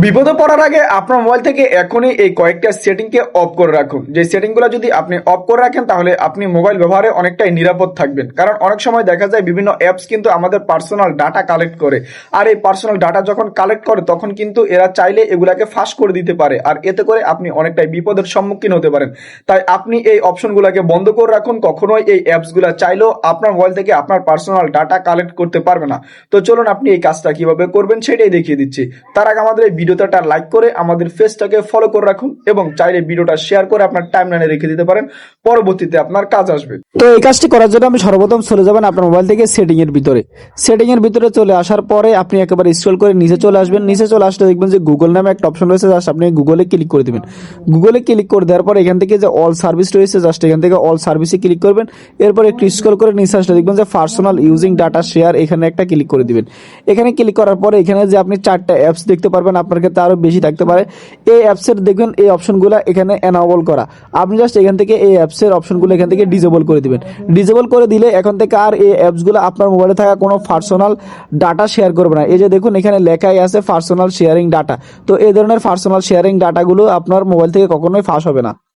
বিপদে পড়ার আগে আপনার মোবাইল থেকে এখনই এই কয়েকটা সেটিংকে অফ করে রাখুন। যে সেটিংগুলো যদি আপনি অফ করে রাখেন তাহলে আপনি মোবাইল ব্যবহারে অনেকটাই নিরাপদ থাকবেন। কারণ অনেক সময় দেখা যায় বিভিন্ন অ্যাপস কিন্তু আমাদের পার্সোনাল ডাটা কালেক্ট করে, আর এই পার্সোনাল ডাটা যখন কালেক্ট করে তখন কিন্তু এরা চাইলে এগুলাকে ফাঁস করে দিতে পারে, আর এতে করে আপনি অনেকটাই বিপদের সম্মুখীন হতে পারেন। তাই আপনি এই অপশনগুলোকে বন্ধ করে রাখুন। কখনোই এই অ্যাপসগুলো চাইলেও আপনার মোবাইল থেকে আপনার পার্সোনাল ডাটা কালেক্ট করতে পারবে না। তো চলুন আপনি এই কাজটা কিভাবে করবেন সেটাই দেখিয়ে দিচ্ছি। তার আগে আমাদের এই ভিডিওটা লাইক করে আমাদের পেজটাকে ফলো করে রাখুন এবং চাইলে ভিডিওটা শেয়ার করে আপনার টাইমলাইনে রেখে দিতে পারেন, পরবর্তীতে আপনার কাজ আসবে। তো এই কাজটি করার জন্য আপনি সর্বপ্রথম চলে যাবেন আপনার মোবাইল থেকে সেটিং এর ভিতরে। সেটিং এর ভিতরে চলে আসার পরে আপনি একেবারে স্ক্রল করে নিচে চলে আসবেন। নিচে চলে আসলে দেখবেন যে গুগল নামে একটা অপশন রয়েছে, জাস্ট আপনি গুগলে ক্লিক করে দিবেন। গুগলে ক্লিক করে দেওয়ার পরে এখান থেকে যে অল সার্ভিস রয়েছে, জাস্ট এখান থেকে অল সার্ভিসে ক্লিক করবেন। এরপর একটু স্ক্রল করে নিচে আসলে দেখবেন যে পার্সোনাল ইউজিং ডাটা শেয়ার, এখানে একটা ক্লিক করে দিবেন। এখানে ক্লিক করার পরে এখানে যে আপনি 4টা অ্যাপস দেখতে পারবেন, আপনার ক্ষেত্রে আরো বেশি থাকতে পারে। এই অ্যাপসের দেখবেন এই অপশনগুলো এখানে এনাবল করা, আপনি জাস্ট এখান থেকে এই অ্যাপসের অপশনগুলো এখান থেকে ডিসেবল করে দিবেন। ডিসেবল করে দিলে এখন থেকে আর এই অ্যাপসগুলো আপনার মোবাইলে থাকা কোনো পার্সোনাল ডাটা শেয়ার করবে না। এই যে দেখুন এখানে লেখাই আছে পার্সোনাল শেয়ারিং ডাটা, তো এই ধরনের পার্সোনাল শেয়ারিং ডাটাগুলো আপনার মোবাইল থেকে কখনোই ফাঁস হবে না।